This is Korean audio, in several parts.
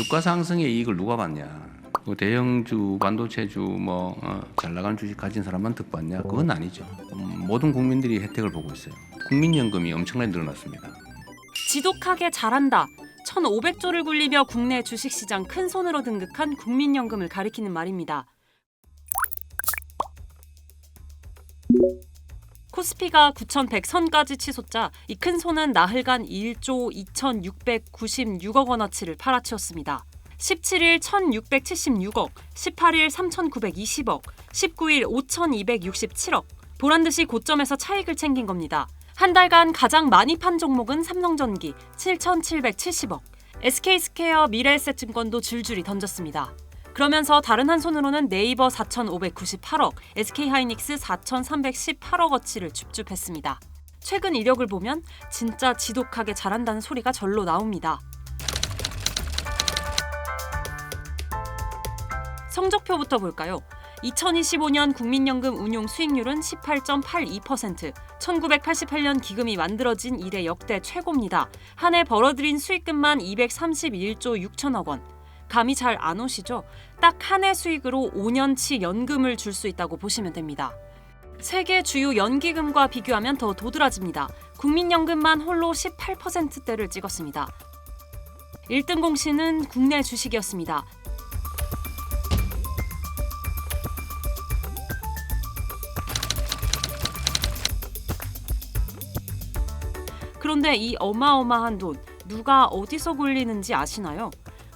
주가 상승의 이익을 누가 받냐? 그 대형주, 반도체주, 잘 나가는 주식 가진 사람만 득받냐? 그건 아니죠. 모든 국민들이 혜택을 보고 있어요. 국민연금이 엄청나게 늘어났습니다. 지독하게 잘한다. 1,500조를 굴리며 국내 주식시장 큰 손으로 등극한 국민연금을 가리키는 말입니다. 코스피가 9,100선까지 치솟자 이 큰 손은 나흘간 1조 2,696억 원어치를 팔아치웠습니다. 17일 1,676억, 18일 3,920억, 19일 5,267억. 보란듯이 고점에서 차익을 챙긴 겁니다. 한 달간 가장 많이 판 종목은 삼성전기 7,770억, SK스퀘어 미래에셋증권도 줄줄이 던졌습니다. 그러면서 다른 한 손으로는 네이버 4,598억, SK하이닉스 4,318억어치를 줍줍했습니다. 최근 이력을 보면 진짜 지독하게 잘한다는 소리가 절로 나옵니다. 성적표부터 볼까요? 2025년 국민연금 운용 수익률은 18.82%, 1988년 기금이 만들어진 이래 역대 최고입니다. 한 해 벌어들인 수익금만 231조 6천억 원. 감이 잘 안 오시죠? 딱 한 해 수익으로 5년치 연금을 줄 수 있다고 보시면 됩니다. 세계 주요 연기금과 비교하면 더 도드라집니다. 국민연금만 홀로 18%대를 찍었습니다. 1등 공신은 국내 주식이었습니다. 그런데 이 어마어마한 돈, 누가 어디서 굴리는지 아시나요?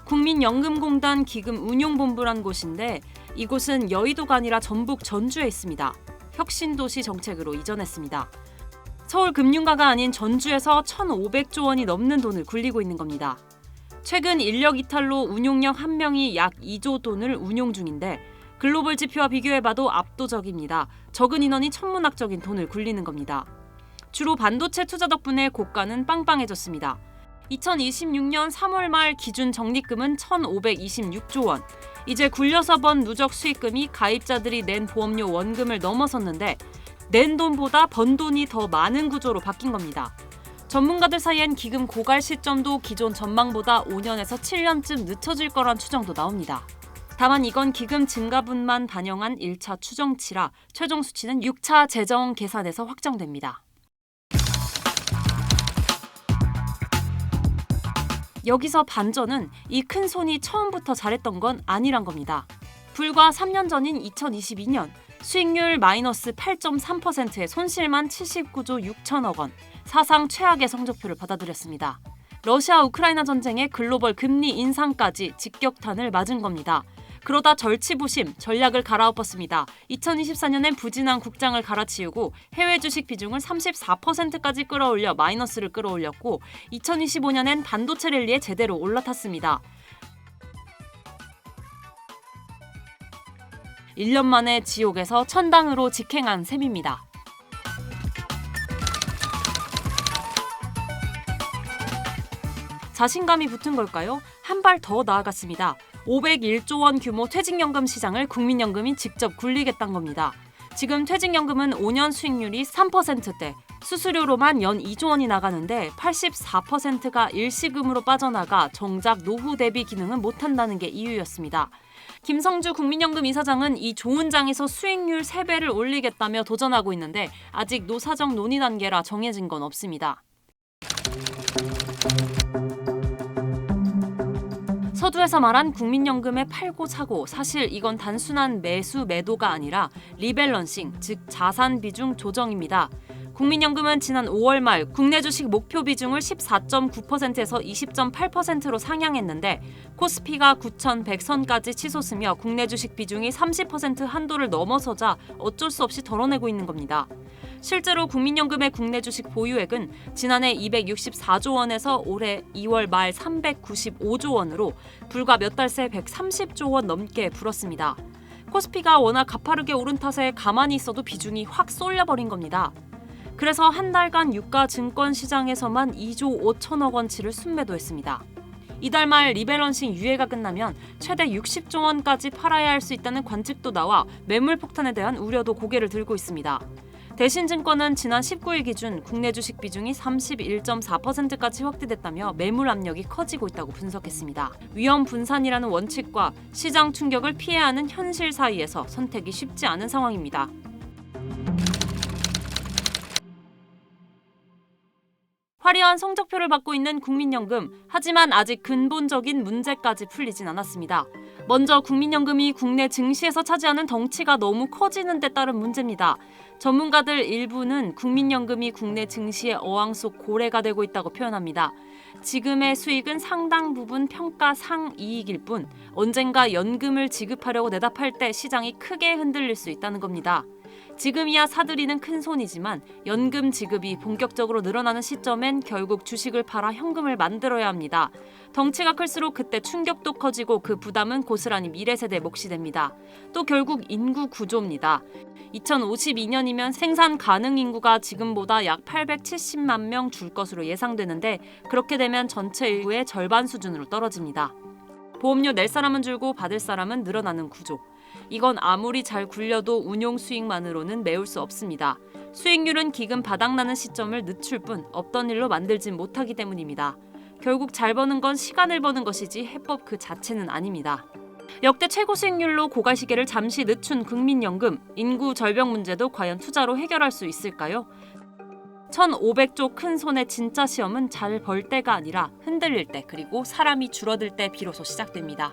국민연금공단 기금운용본부란 곳인데 이곳은 여의도가 아니라 전북 전주에 있습니다. 혁신도시 정책으로 이전했습니다. 서울금융가가 아닌 전주에서 1,500조 원이 넘는 돈을 굴리고 있는 겁니다. 최근 인력 이탈로 운용력 1명이 약 2조 돈을 운용 중인데 글로벌 지표와 비교해봐도 압도적입니다. 적은 인원이 천문학적인 돈을 굴리는 겁니다. 주로 반도체 투자 덕분에 고가는 빵빵해졌습니다. 2026년 3월 말 기준 적립금은 1,526조 원. 이제 굴려서 번 누적 수익금이 가입자들이 낸 보험료 원금을 넘어섰는데 낸 돈보다 번 돈이 더 많은 구조로 바뀐 겁니다. 전문가들 사이엔 기금 고갈 시점도 기존 전망보다 5년에서 7년쯤 늦춰질 거란 추정도 나옵니다. 다만 이건 기금 증가분만 반영한 1차 추정치라 최종 수치는 6차 재정 계산에서 확정됩니다. 여기서 반전은 이 큰 손이 처음부터 잘했던 건 아니란 겁니다. 불과 3년 전인 2022년 수익률 마이너스 8.3%의 손실만 79조 6천억 원, 사상 최악의 성적표를 받아들였습니다. 러시아 우크라이나 전쟁에 글로벌 금리 인상까지 직격탄을 맞은 겁니다. 그러다 절치부심, 전략을 갈아엎었습니다. 2024년엔 부진한 국장을 갈아치우고 해외 주식 비중을 34%까지 끌어올려 마이너스를 끌어올렸고 2025년엔 반도체 랠리에 제대로 올라탔습니다. 1년 만에 지옥에서 천당으로 직행한 셈입니다. 자신감이 붙은 걸까요? 한 발 더 나아갔습니다. 501조 원 규모 퇴직연금 시장을 국민연금이 직접 굴리겠다는 겁니다. 지금 퇴직연금은 5년 수익률이 3%대, 수수료로만 연 2조 원이 나가는데 84%가 일시금으로 빠져나가 정작 노후 대비 기능은 못한다는 게 이유였습니다. 김성주 국민연금 이사장은 이 좋은 장에서 수익률 3배를 올리겠다며 도전하고 있는데 아직 노사정 논의 단계라 정해진 건 없습니다. 서두에서 말한 국민연금의 팔고 사고, 사실 이건 단순한 매수 매도가 아니라 리밸런싱, 즉 자산 비중 조정입니다. 국민연금은 지난 5월 말 국내 주식 목표 비중을 14.9%에서 20.8%로 상향했는데 코스피가 9,100선까지 치솟으며 국내 주식 비중이 30% 한도를 넘어서자 어쩔 수 없이 덜어내고 있는 겁니다. 실제로 국민연금의 국내 주식 보유액은 지난해 264조 원에서 올해 2월 말 395조 원으로 불과 몇 달 새 130조 원 넘게 불었습니다. 코스피가 워낙 가파르게 오른 탓에 가만히 있어도 비중이 확 쏠려버린 겁니다. 그래서 한 달간 유가 증권 시장에서만 2조 5천억 원치를 순매도했습니다. 이달 말 리밸런싱 유예가 끝나면 최대 60조 원까지 팔아야 할 수 있다는 관측도 나와 매물 폭탄에 대한 우려도 고개를 들고 있습니다. 대신증권은 지난 19일 기준 국내 주식 비중이 31.4%까지 확대됐다며 매물 압력이 커지고 있다고 분석했습니다. 위험 분산이라는 원칙과 시장 충격을 피해야 하는 현실 사이에서 선택이 쉽지 않은 상황입니다. 화려한 성적표를 받고 있는 국민연금. 하지만 아직 근본적인 문제까지 풀리진 않았습니다. 먼저 국민연금이 국내 증시에서 차지하는 덩치가 너무 커지는 데 따른 문제입니다. 전문가들 일부는 국민연금이 국내 증시의 어항 속 고래가 되고 있다고 표현합니다. 지금의 수익은 상당 부분 평가 상이익일 뿐 언젠가 연금을 지급하려고 내다팔 때 시장이 크게 흔들릴 수 있다는 겁니다. 지금이야 사들이는 큰 손이지만 연금 지급이 본격적으로 늘어나는 시점엔 결국 주식을 팔아 현금을 만들어야 합니다. 덩치가 클수록 그때 충격도 커지고 그 부담은 고스란히 미래 세대의 몫이 됩니다. 또 결국 인구 구조입니다. 2052년이면 생산 가능 인구가 지금보다 약 870만 명 줄 것으로 예상되는데 그렇게 되면 전체 인구의 절반 수준으로 떨어집니다. 보험료 낼 사람은 줄고 받을 사람은 늘어나는 구조. 이건 아무리 잘 굴려도 운용 수익만으로는 메울 수 없습니다. 수익률은 기금 바닥나는 시점을 늦출 뿐 없던 일로 만들진 못하기 때문입니다. 결국 잘 버는 건 시간을 버는 것이지 해법 그 자체는 아닙니다. 역대 최고 수익률로 고갈 시기를 잠시 늦춘 국민연금. 인구 절벽 문제도 과연 투자로 해결할 수 있을까요? 1,500조 큰 손의 진짜 시험은 잘 벌 때가 아니라 흔들릴 때 그리고 사람이 줄어들 때 비로소 시작됩니다.